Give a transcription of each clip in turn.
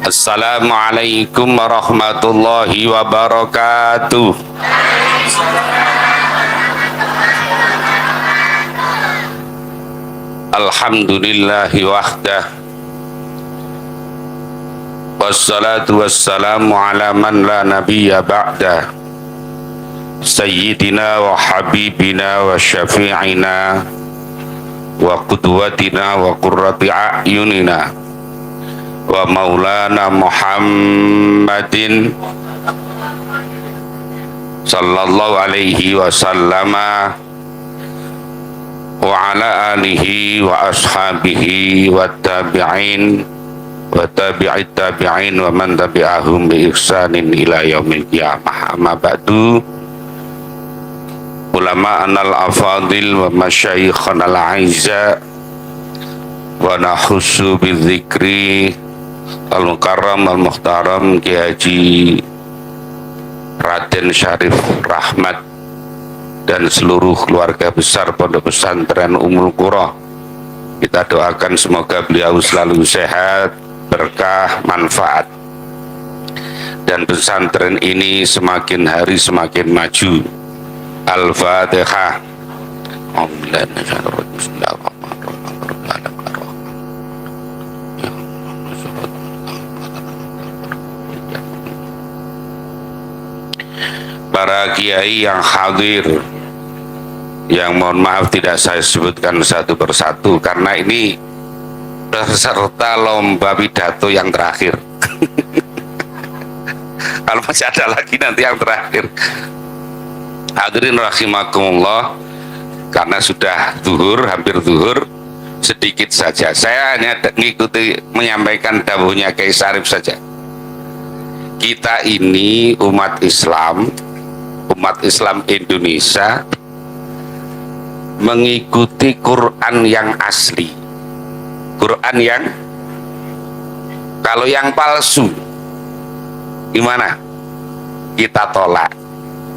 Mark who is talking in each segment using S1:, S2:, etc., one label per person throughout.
S1: Assalamualaikum warahmatullahi wabarakatuh. Alhamdulillahi wahdah, wassalatu wassalamu ala man la nabiyya ba'dah, sayyidina wa habibina wa syafi'ina wa qudwatina wa qurrati a'yunina wa maulana Muhammadin sallallahu alaihi wasallama wa ala alihi wa ashabihi wa tabi'in wa tabi'it tabi'in wa man tabi'ahum bi ihsanin ila yaumil qiyamah. Amma ba'du, ulama anal afadil wa masyayikhana al-aizza wa nahussu bidzikri al-mukarram al-muhtaram Kiai Haji Raden Syarif Rahmat dan seluruh keluarga besar Pondok Pesantren Ummul Qura. Kita doakan semoga beliau selalu sehat, berkah, manfaat, dan pesantren ini semakin hari semakin maju. Al-Fatihah. Para kiai yang hadir, yang mohon maaf tidak saya sebutkan satu persatu karena ini peserta lomba pidato yang terakhir. Kalau masih ada lagi nanti yang terakhir. Hadirin rahimakumullah, karena sudah zuhur, hampir zuhur, sedikit saja saya hanya mengikuti menyampaikan dawuhnya Kiai Syarif saja. Kita ini umat Islam Indonesia mengikuti Quran yang asli. Quran yang, kalau yang palsu gimana? Kita tolak.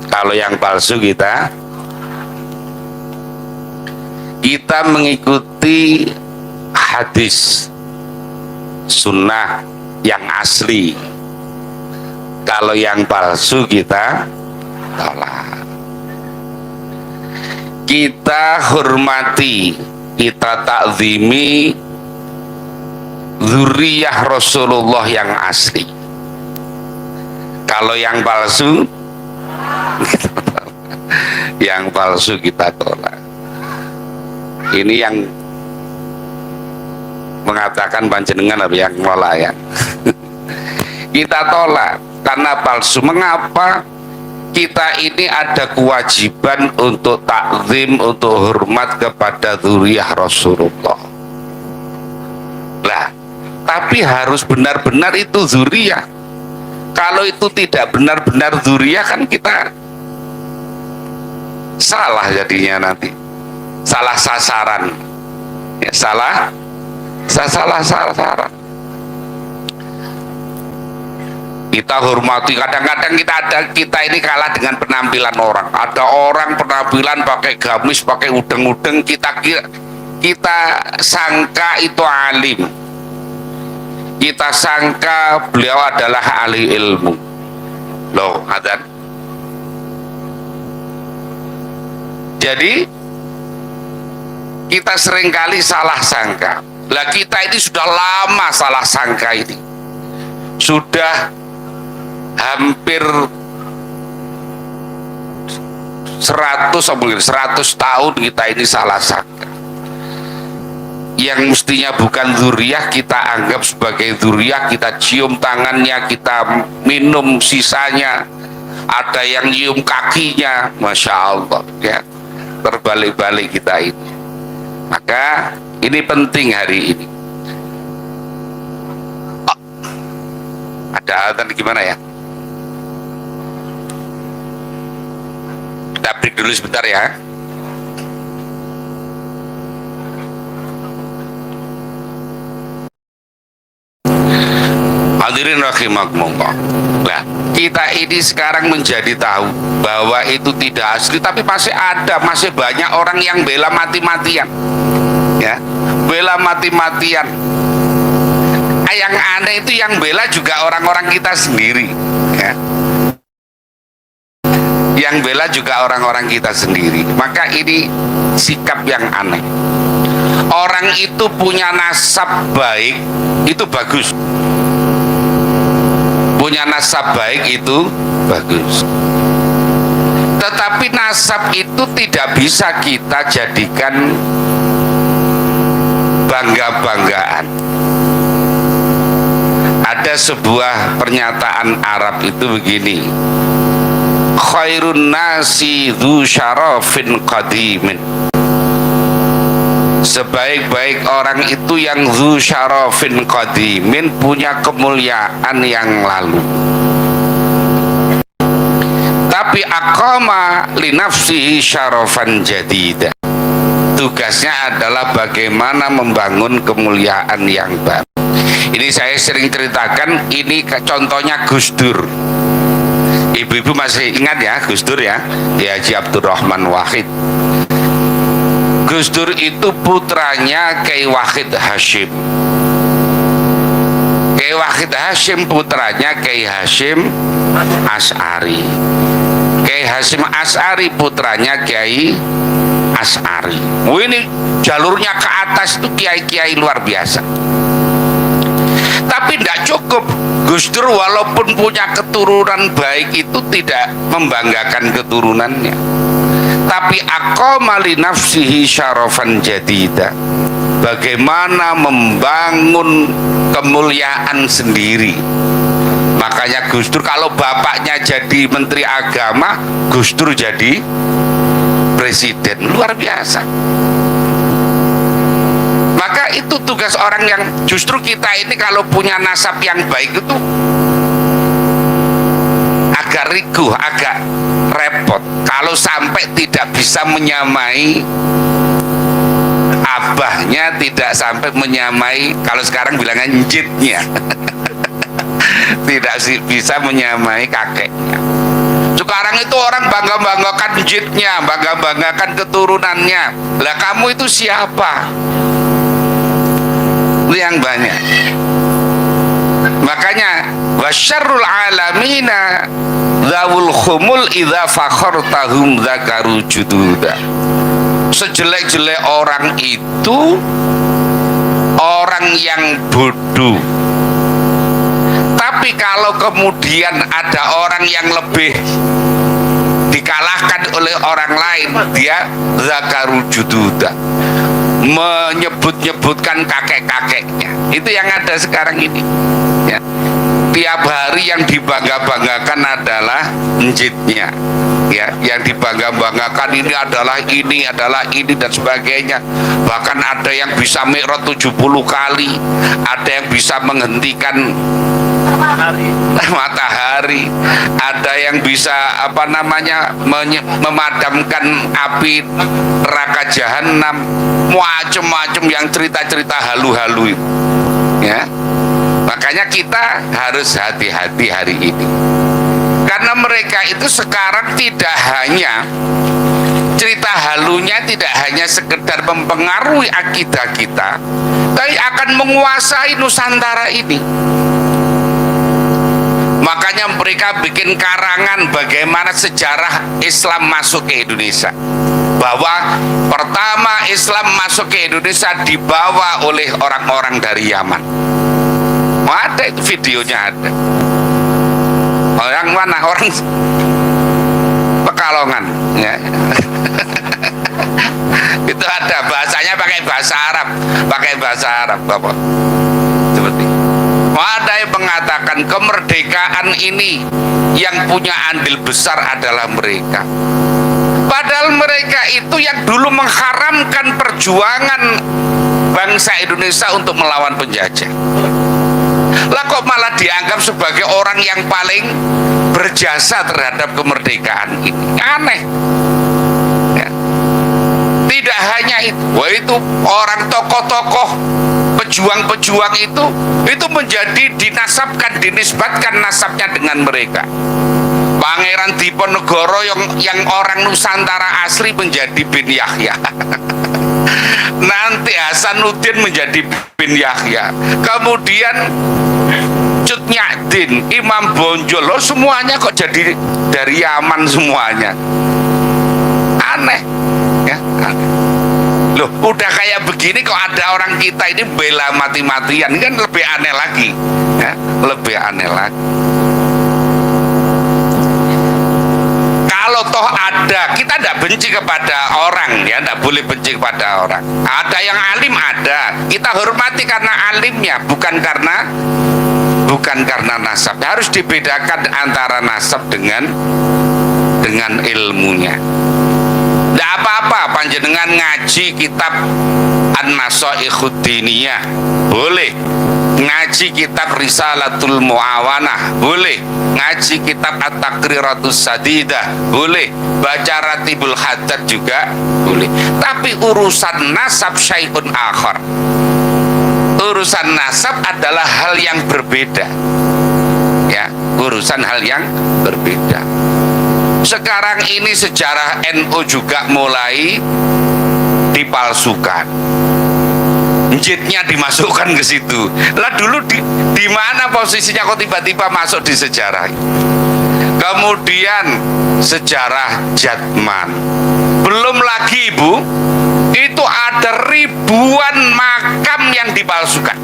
S1: Kalau yang palsu kita mengikuti hadis sunnah yang asli. Kalau yang palsu kita tolak. Kita hormati, kita takzimi zuriyah Rasulullah yang asli. Kalau yang palsu yang palsu kita tolak. Ini yang mengatakan panjenengan apa yang nolak ya. Kita tolak karena palsu. Mengapa? Kita ini ada kewajiban untuk takzim, untuk hormat kepada zuriyah Rasulullah. Lah, tapi harus benar-benar itu zuriyah. Kalau itu tidak benar-benar zuriyah kan kita salah jadinya nanti. Salah sasaran. Ya, salah sasaran. Kita hormati, kadang-kadang kita ini kalah dengan penampilan orang. Ada orang penampilan pakai gamis, pakai udeng-udeng, kita sangka itu alim. Kita sangka beliau adalah ahli ilmu. Loh, adzan. Jadi kita seringkali salah sangka. Lah kita ini sudah lama salah sangka ini. Sudah hampir 100 tahun kita ini salah sangka. Yang mestinya bukan zuriyah kita anggap sebagai zuriyah, kita cium tangannya, kita minum sisanya, ada yang nyium kakinya, Masya Allah ya. Terbalik-balik kita ini. Maka ini penting hari ini. Ada adzan gimana ya? Kita break dulu sebentar ya. Hadirin rahimakumullah. Nah, kita ini sekarang menjadi tahu bahwa itu tidak asli, tapi masih ada, masih banyak orang yang bela mati-matian. Ya, bela mati-matian. yang aneh itu yang bela juga orang-orang kita sendiri, ya. Yang bela juga orang-orang kita sendiri. Maka ini sikap yang aneh. Orang itu punya nasab baik itu bagus, punya nasab baik itu bagus, tetapi nasab itu tidak bisa kita jadikan bangga-banggaan. Ada sebuah pernyataan Arab itu begini, khairun nasi dzu syarafin qadimin. Sebaik-baik orang itu yang dzu syarafin qadimin, punya kemuliaan yang lalu. Tapi aqama li nafsihi syarafan jadida. Tugasnya adalah bagaimana membangun kemuliaan yang baru. Ini saya sering ceritakan, ini contohnya Gus Dur. Ibu-ibu masih ingat ya Gus Dur ya, Haji Abdurrahman Wahid. Gus Dur itu putranya Kiai Wahid Hasyim. Kiai Wahid Hasyim putranya Kiai Hasyim Asy'ari. Kiai Hasyim Asy'ari putranya Kiai Asy'ari. Ini jalurnya ke atas itu kiai-kiai luar biasa. Tapi tidak cukup. Gus Dur walaupun punya keturunan baik itu tidak membanggakan keturunannya, tapi aqama li nafsihi syarafan jadida. Bagaimana membangun kemuliaan sendiri. Makanya Gus Dur kalau bapaknya jadi menteri agama, Gus Dur jadi presiden. Luar biasa. Maka itu tugas orang yang, justru kita ini kalau punya nasab yang baik itu agak riguh, agak repot kalau sampai tidak bisa menyamai abahnya, tidak sampai menyamai, kalau sekarang bilangnya njitnya tidak bisa menyamai kakeknya. Sekarang itu orang bangga-banggakan njitnya, bangga-banggakan keturunannya. Lah kamu itu siapa? Itu yang banyak. Makanya wasyarrul alamina dzawul khumul idza fakhartahum dzakaru jududa. Sejelek-jelek orang itu orang yang bodoh. Tapi kalau kemudian ada orang yang lebih dikalahkan oleh orang lain, dia dzakaru jududa, menyebut-nyebutkan kakek-kakeknya. Itu yang ada sekarang ini, ya. Tiap hari yang dibangga-banggakan adalah njitnya, ya. Yang dibangga-banggakan ini adalah ini dan sebagainya. Bahkan ada yang bisa mi'raj 70 kali, ada yang bisa menghentikan matahari, ada yang bisa memadamkan api neraka jahanam, macam-macam yang cerita-cerita halu-halu itu, ya. Makanya kita harus hati-hati hari ini, karena mereka itu sekarang tidak hanya cerita halunya, tidak hanya sekedar mempengaruhi akidah kita, tapi akan menguasai Nusantara ini. Makanya mereka bikin karangan bagaimana sejarah Islam masuk ke Indonesia. Bahwa pertama Islam masuk ke Indonesia dibawa oleh orang-orang dari Yaman. Ada itu videonya, ada. Orang mana? Orang Pekalongan, ya. Itu ada bahasanya pakai bahasa Arab, Bapak. Seperti ada yang mengatakan kemerdekaan ini yang punya andil besar adalah mereka. Padahal mereka itu yang dulu mengharamkan perjuangan bangsa Indonesia untuk melawan penjajah. Lah kok malah dianggap sebagai orang yang paling berjasa terhadap kemerdekaan ini? Aneh. Ya. Tidak hanya itu orang tokoh-tokoh pejuang-pejuang itu menjadi dinasabkan, dinisbatkan nasabnya dengan mereka. Pangeran Diponegoro yang orang Nusantara asli menjadi bin Yahya. Nanti Hasanuddin menjadi bin Yahya, kemudian Cut Nyadin, Imam Bonjol, semuanya kok jadi dari Yaman semuanya. Aneh ya, aneh. Loh, udah kayak begini kok ada orang kita ini bela mati-matian, kan lebih aneh lagi ya, lebih aneh lagi. Kalau toh ada, kita tidak benci kepada orang ya, tidak boleh benci kepada orang. Ada yang alim, ada, kita hormati karena alimnya, bukan karena nasab. Harus dibedakan antara nasab dengan ilmunya. Tidak apa-apa panjenengan ngaji kitab An-Nasa'ikhud Diniyah, boleh. Ngaji kitab Risalatul Muawanah, boleh. Ngaji kitab At-Takriratus Sadidah, boleh. Baca Ratibul Haddad juga boleh. Tapi urusan nasab syai'un akhar. Urusan nasab adalah hal yang berbeda. Ya, urusan hal yang berbeda. Sekarang ini sejarah NU juga mulai dipalsukan, jitnya dimasukkan ke situ. Lah dulu di mana posisinya kok tiba-tiba masuk di sejarah? Kemudian sejarah Jatman, belum lagi Ibu, itu ada ribuan makam yang dipalsukan.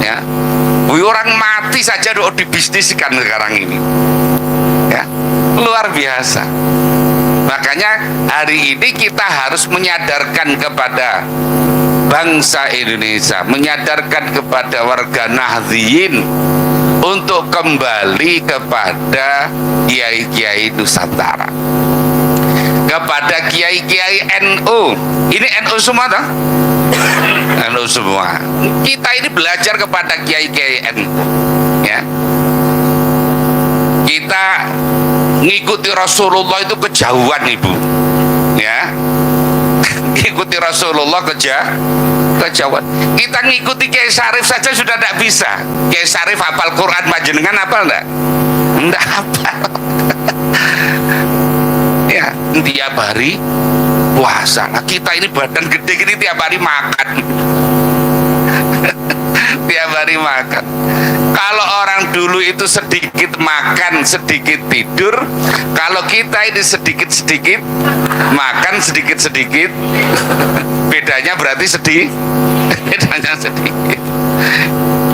S1: Ya, orang mati saja udah dibisniskan sekarang ini. Ya, luar biasa. Makanya hari ini kita harus menyadarkan kepada bangsa Indonesia, menyadarkan kepada warga Nahdliyin untuk kembali kepada kiai-kiai Nusantara, kepada kiai-kiai NU. Ini NU semua toh? NU semua. Kita ini belajar kepada kiai-kiai NU ya. Kita ngikuti Rasulullah itu kejauhan Ibu ya. Ngikuti Rasulullah kejauhan. Kita ngikuti Kiai Syarif saja sudah tidak bisa. Kiai Syarif hafal Quran, panjenengan hafal enggak? Enggak hafal. Ya, tiap hari puasa. Nah, kita ini badan gede gini tiap hari makan. Tiap hari makan. Kalau orang dulu itu sedikit makan, sedikit tidur. Kalau kita ini sedikit-sedikit makan, sedikit-sedikit. Bedanya berarti sedih. Bedanya sedikit.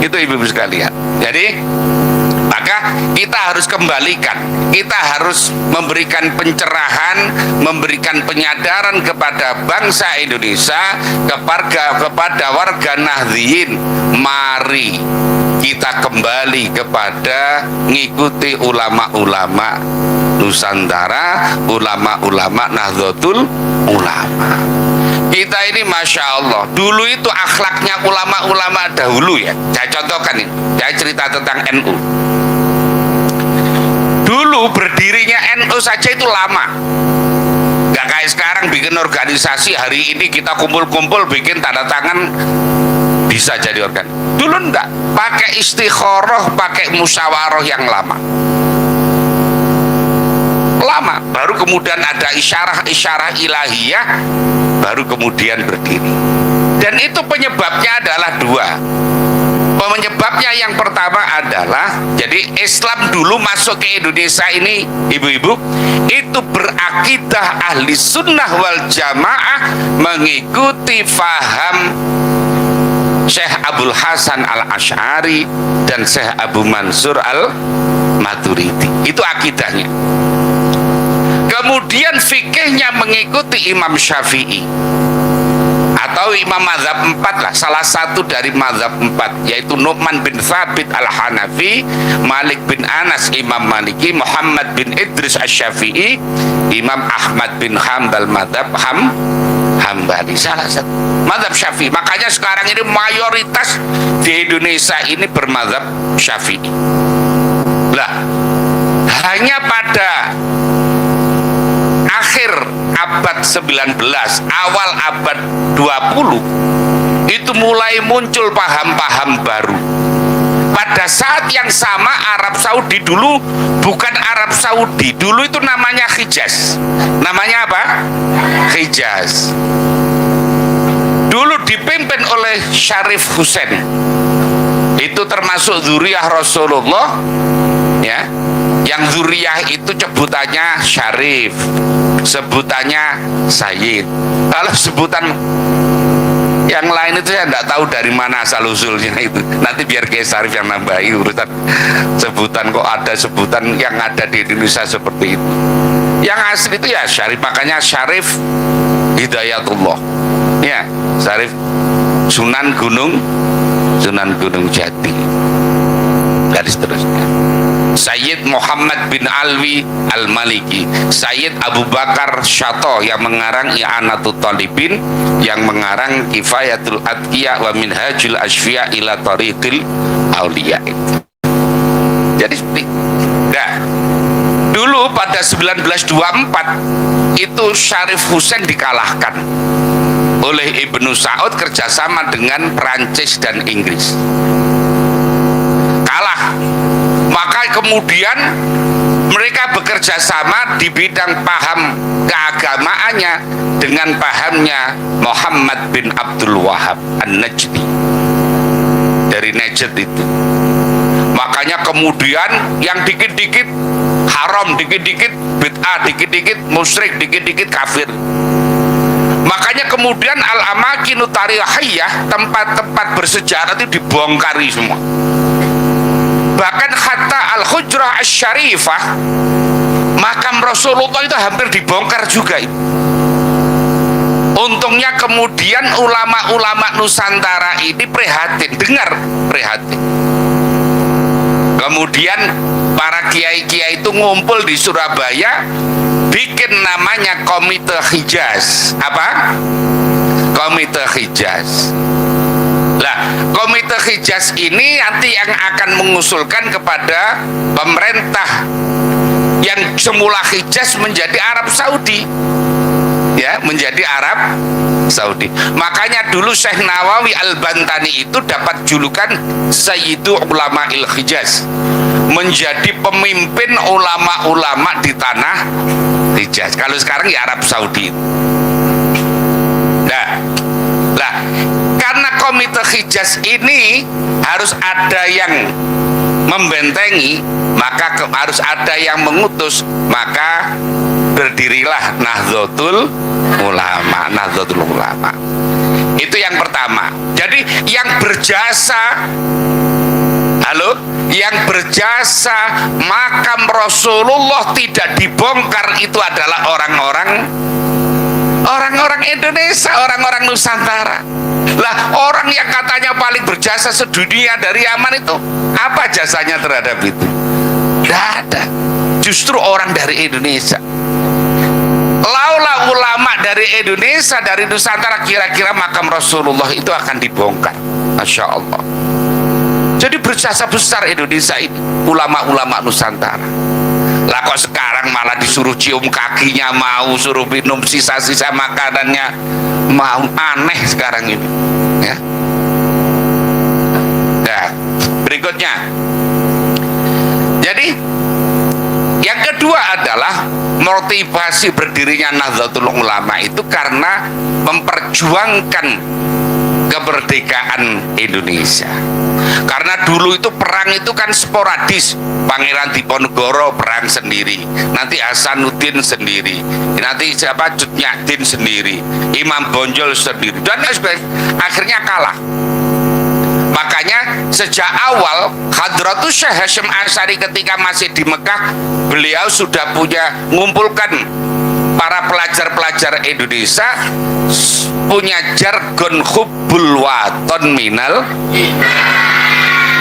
S1: Itu ibu-ibu sekalian. Jadi maka kita harus kembalikan, kita harus memberikan pencerahan, memberikan penyadaran kepada bangsa Indonesia, kepada warga Nahdliyin. Mari kita kembali kepada ngikuti ulama-ulama Nusantara, ulama-ulama Nahdlatul Ulama. Kita ini Masya Allah, dulu itu akhlaknya ulama-ulama dahulu ya. Saya contohkan ini, saya cerita tentang NU. Dulu berdirinya NU saja itu lama. Gak kayak sekarang bikin organisasi, hari ini kita kumpul-kumpul bikin tanda tangan bisa jadi organ. Dulu enggak, pakai istikharah, pakai musyawarah yang lama. Baru kemudian ada isyarah-isyarah ilahiyah, baru kemudian berdiri. Dan itu penyebabnya adalah dua. Penyebabnya yang pertama adalah, jadi Islam dulu masuk ke Indonesia ini, ibu-ibu, itu berakidah ahli sunnah wal jamaah, mengikuti faham Syekh Abdul Hasan Al-Asy'ari dan Syekh Abu Mansur Al-Maturidi. Itu akidahnya. Kemudian fikihnya mengikuti Imam Syafi'i atau Imam Mazhab 4 lah, salah satu dari Mazhab 4, yaitu Nu'man bin Thabit Al-Hanafi, Malik bin Anas Imam Maliki, Muhammad bin Idris Asy-Syafi'i, Imam Ahmad bin Hambal Mazhab Hambali, salah satu Mazhab Syafi'i. Makanya sekarang ini mayoritas di Indonesia ini bermazhab Syafi'i. Lah, hanya pada akhir abad 19, awal abad 20 itu mulai muncul paham-paham baru. pada saat yang sama Arab Saudi dulu bukan Arab Saudi, dulu itu namanya Hijaz. Namanya apa? Hijaz. Dulu dipimpin oleh Syarif Husain. Itu termasuk zuriyah Rasulullah, ya. Yang zuriyah itu sebutannya Syarif, sebutannya Sayyid. Kalau sebutan yang lain itu saya tidak tahu dari mana asal usulnya itu. Nanti biar Kiai Syarif yang nambahi urutan sebutan, kok ada sebutan yang ada di Indonesia seperti itu. Yang asli itu ya Syarif, makanya Syarif Hidayatullah. Ya, Syarif Sunan Gunung Jati. Dan seterusnya. Sayyid Muhammad bin Alwi Al-Maliki, Sayyid Abu Bakar Syato yang mengarang I'anatul Talibin, yang mengarang Kifayatul Atqiya wa Minhajul Asfiya ila Tariqil Auliya. Jadi nah, dulu pada 1924 itu Syarif Husain dikalahkan oleh Ibnu Saud kerjasama dengan Prancis dan Inggris. Kalah. Maka kemudian mereka bekerja sama di bidang paham keagamaannya dengan pahamnya Muhammad bin Abdul Wahab An-Najdi dari Najd itu. Makanya kemudian yang dikit-dikit haram, dikit-dikit bid'ah, dikit-dikit musyrik, dikit-dikit kafir. Makanya kemudian al-amakinu tarihiyah, tempat-tempat bersejarah itu dibongkari semua. Bahkan kata al-hujrah asy-syarifah, makam Rasulullah itu hampir dibongkar juga. Untungnya kemudian ulama-ulama Nusantara ini prihatin, dengar prihatin. Kemudian para kiai-kiai itu ngumpul di Surabaya, bikin namanya Komite Hijaz. Apa? Komite Hijaz. Nah, Komite Hijaz ini nanti yang akan mengusulkan kepada pemerintah yang semula Hijaz menjadi Arab Saudi, ya, menjadi Arab Saudi. Makanya dulu Syekh Nawawi Al-Bantani itu dapat julukan Sayyidu Ulama'il Hijaz, menjadi pemimpin ulama-ulama di tanah Hijaz. Kalau sekarang ya Arab Saudi. Nah, karena Komite Hijaz ini harus ada yang membentengi, maka harus ada yang mengutus, maka berdirilah Nahdlatul Ulama. Itu yang pertama. Jadi yang berjasa, yang berjasa makam Rasulullah tidak dibongkar itu adalah orang-orang Indonesia, orang-orang Nusantara. Lah, orang yang katanya paling berjasa sedunia dari Yaman itu, apa jasanya terhadap itu? Tidak ada. Justru orang dari Indonesia. Laulah ulama dari Indonesia, dari Nusantara, kira-kira makam Rasulullah itu akan dibongkar. Masya Allah. Jadi berjasa besar Indonesia ini, ulama-ulama Nusantara. Lah kok sekarang malah disuruh cium kakinya mau, suruh minum sisa-sisa makanannya mau, aneh sekarang ini, ya. Nah, berikutnya. Jadi yang kedua adalah motivasi berdirinya Nahdlatul Ulama itu karena memperjuangkan kemerdekaan Indonesia. Karena dulu itu perang itu kan sporadis, Pangeran Diponegoro perang sendiri, nanti Hasanuddin sendiri, nanti siapa Cutnyadin sendiri, Imam Bonjol sendiri, dan akhirnya kalah. Makanya sejak awal Hadratus Syekh Hasyim Asy'ari ketika masih di Mekah, beliau sudah ngumpulkan para pelajar-pelajar Indonesia, punya jargon hubbul waton minal,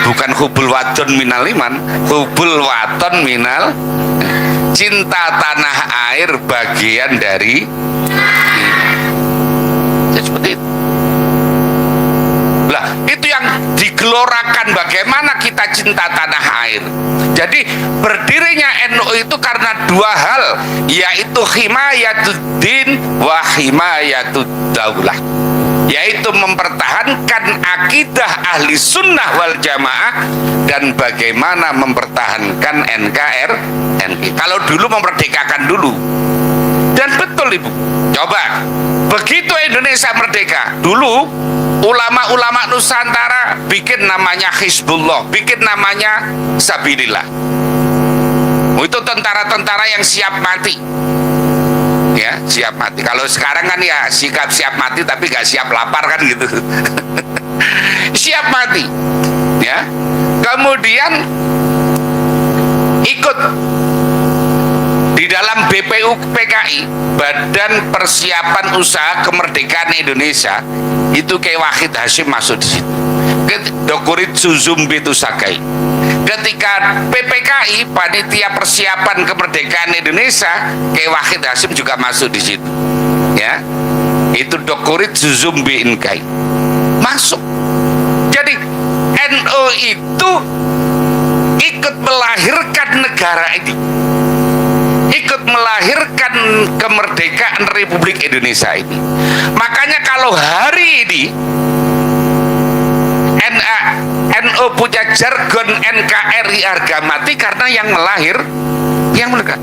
S1: bukan hubbul waton minal iman, hubbul waton minal, cinta tanah air bagian dari ya, seperti itu. Lah, itu yang digelorakan bagaimana kita cinta tanah air. Jadi berdirinya NU itu karena dua hal, yaitu himayatuddin wa himayatud daulah. yaitu mempertahankan akidah ahli sunnah wal jamaah dan bagaimana mempertahankan NKRI. Kalau dulu memerdekakan dulu, dan betul Ibu, coba begitu Indonesia merdeka, dulu ulama-ulama Nusantara bikin namanya Hizbullah, bikin namanya Sabilillah. Itu tentara-tentara yang siap mati, ya, siap mati. Kalau sekarang kan ya sikap siap mati tapi gak siap lapar kan gitu. Siap mati, ya. Kemudian ikut di dalam BPU PKI, Badan Persiapan Usaha Kemerdekaan Indonesia, itu Kiai Wahid Hasyim masuk di situ. Dokurit Suzum Bitu Sakai. Ketika PPKI, Panitia Persiapan Kemerdekaan Indonesia, Kiai Wahid Hasyim juga masuk di situ. Ya, itu Dokurit Suzum Binkai masuk. Jadi NU itu ikut melahirkan negara ini, ikut melahirkan kemerdekaan Republik Indonesia ini. Makanya kalau hari ini NU punya jargon NKRI harga mati karena yang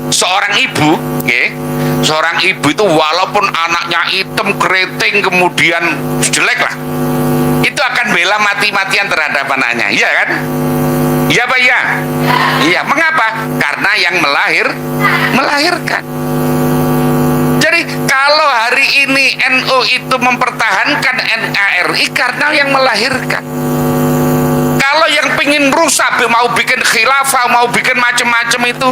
S1: seorang ibu, okay? Seorang ibu itu walaupun anaknya hitam keriting kemudian jelek lah, itu akan bela mati-matian terhadap anaknya, iya kan? Iya Pak ya? Iya, mengapa? Karena yang melahirkan. Jadi kalau hari ini NU itu mempertahankan NKRI karena yang melahirkan. Kalau yang pingin rusak, mau bikin khilafah, mau bikin macam-macam itu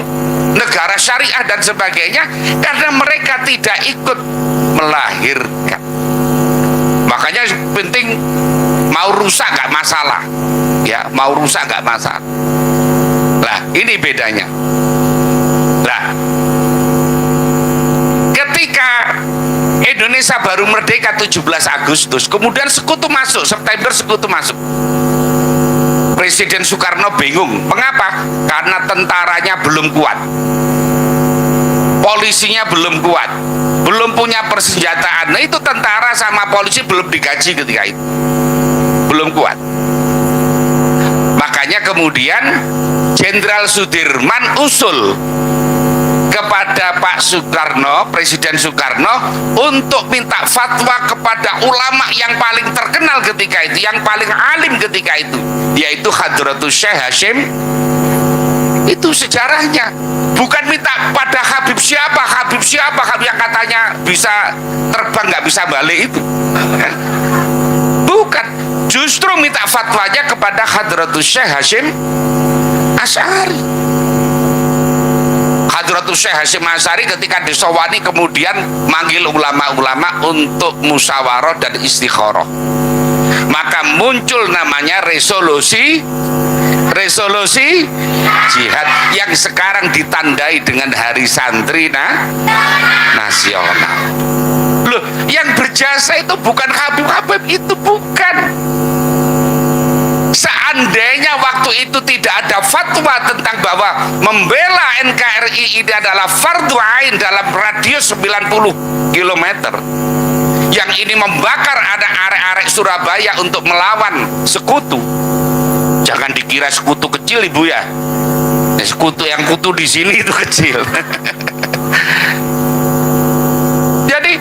S1: negara syariah dan sebagainya, karena mereka tidak ikut melahirkan. Makanya penting mau rusak gak masalah, ya, mau rusak gak masalah. Lah ini bedanya. Lah ketika Indonesia baru merdeka 17 Agustus, kemudian sekutu masuk, September sekutu masuk. Presiden Soekarno bingung, mengapa? Karena tentaranya belum kuat, polisinya belum kuat, belum punya persenjataan. Nah itu tentara sama polisi belum digaji ketika itu, belum kuat. Makanya kemudian Jenderal Sudirman usul kepada Pak Soekarno, Presiden Soekarno, untuk minta fatwa kepada ulama yang paling terkenal ketika itu, yang paling alim ketika itu, yaitu Hadratus Syekh Hasyim. Itu sejarahnya. Bukan minta pada Habib siapa yang katanya bisa terbang nggak bisa balik itu. Bukan. Justru minta fatwanya kepada Hadratus Syekh Hasyim Asy'ari. Hadratus Syekh Hasyim Asy'ari ketika disowani kemudian manggil ulama-ulama untuk musyawarah dan istikharah. Maka muncul namanya resolusi jihad yang sekarang ditandai dengan Hari Santri Nasional. Loh, yang berjasa itu bukan Habib itu bukan. Seandainya waktu itu tidak ada fatwa tentang bahwa membela NKRI ini adalah fardu ain dalam radius 90 km, yang ini membakar ada arek-arek Surabaya untuk melawan sekutu. Jangan dikira sekutu kecil Ibu ya. Sekutu yang kutu di sini itu kecil. Jadi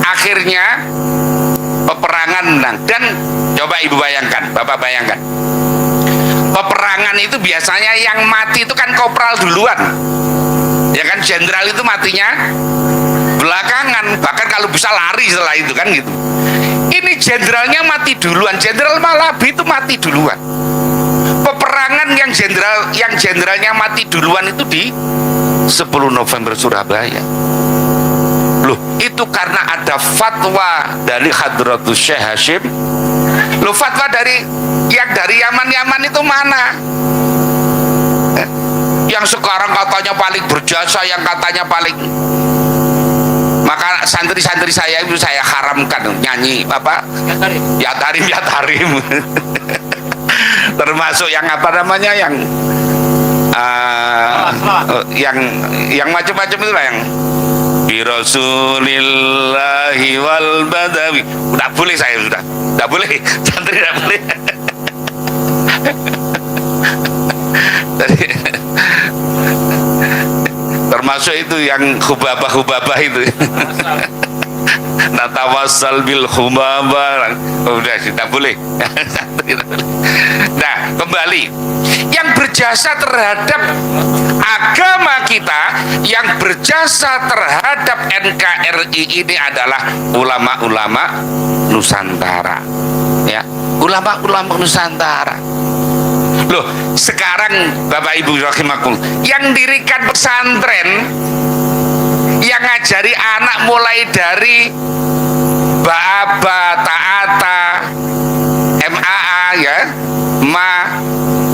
S1: akhirnya peperangan menang. Dan coba Ibu bayangkan, Bapak bayangkan, peperangan itu biasanya yang mati itu kan kopral duluan, ya kan, jenderal itu matinya belakangan, bahkan kalau bisa lari setelah itu kan gitu. Ini jenderalnya mati duluan, Jenderal Malabi itu mati duluan. Peperangan yang jenderalnya mati duluan itu di 10 November Surabaya. Loh, itu karena ada fatwa dari Hadratus Syekh Hasyim. Loh, fatwa dari Yaman itu mana? Yang sekarang katanya paling berjasa, yang katanya paling, maka santri-santri saya itu saya haramkan nyanyi apa? Ya tarim. Termasuk yang apa namanya, yang macam-macam itu lah, bi rasulillahi wal badawi. Udah boleh saya sudah. Enggak boleh, santri enggak boleh. Termasuk itu yang hubabah itu. Natawassal bil hubabah. Udah tidak boleh. Nah, kembali, yang berjasa terhadap agama kita, yang berjasa terhadap NKRI ini adalah ulama-ulama Nusantara, ya, ulama-ulama Nusantara. Loh, sekarang Bapak Ibu rahimakumullah, yang dirikan pesantren, yang ngajari anak mulai dari Ba'aba, Ta'ata, MAA, ya, Ma,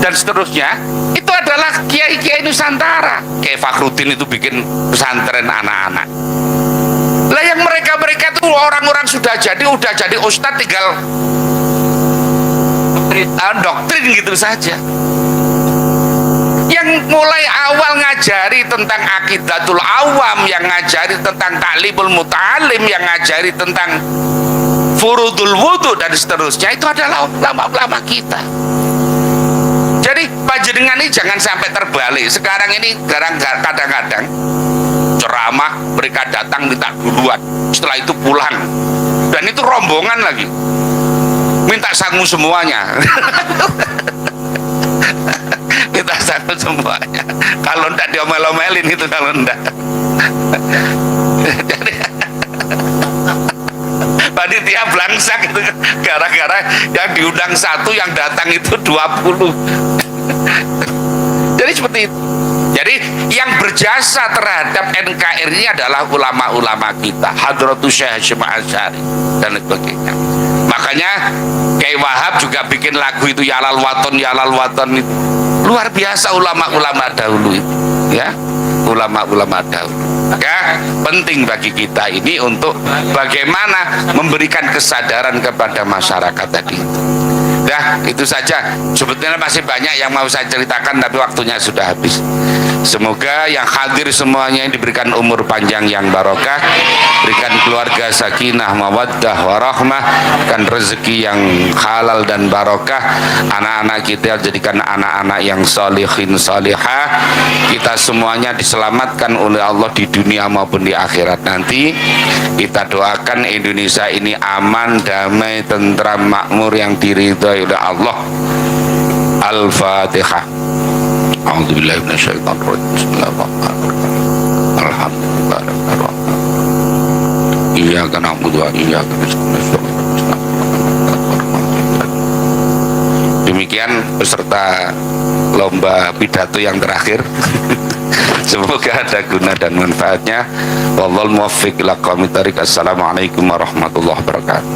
S1: dan seterusnya, itu adalah kiai-kiai Nusantara. Kayak Fakhruddin itu bikin pesantren anak-anak. Lah yang mereka-mereka itu orang-orang udah jadi ustadz, tinggal doktrin gitu saja. Yang mulai awal ngajari tentang akidatul awam, yang ngajari tentang taklimul muta'alim, yang ngajari tentang furudul wudu dan seterusnya, itu adalah ulama-ulama kita. Jadi panjenengan ini jangan sampai terbalik. Sekarang ini kadang-kadang ceramah, mereka datang minta duluan, setelah itu pulang, dan itu rombongan lagi, minta sangu semuanya. Minta sangu semuanya. Kalau ndak diomel-omelin itu, kalau ndak. Jadi panitia belangsak itu gara-gara yang diundang 1, yang datang itu 20. Jadi seperti itu. Jadi yang berjasa terhadap NKRI ini adalah ulama-ulama kita, Hadratus Syekh Hasyim Asy'ari dan sebagainya. Makanya Kiai Wahab juga bikin lagu itu, Yalal Waton, Yalal Waton itu. Luar biasa ulama-ulama dahulu itu, ya, ulama-ulama dahulu. Maka penting bagi kita ini untuk bagaimana memberikan kesadaran kepada masyarakat tadi. Dah, itu saja. Sebetulnya masih banyak yang mau saya ceritakan, tapi waktunya sudah habis. Semoga yang hadir semuanya diberikan umur panjang yang barokah, berikan keluarga sakinah, mawaddah, warahmah, dan rezeki yang halal dan barokah. Anak-anak kita jadikan anak-anak yang solihin solihah. Kita semuanya diselamatkan oleh Allah di dunia maupun di akhirat nanti. Kita doakan Indonesia ini aman, damai, tentram, makmur, yang diridhai oleh Allah. Al-Fatihah. A'udzubillahi minasyaitonir rajim. Bismillahirrahmanirrahim. Alhamdulillahirrahmanirrahim. Iyyaka na'budu wa iyyaka nasta'in. Demikian peserta lomba pidato yang terakhir. Semoga ada guna dan manfaatnya. Wallahul muwaffiq ila aqwamit thoriq. Assalamualaikum warahmatullahi wabarakatuh.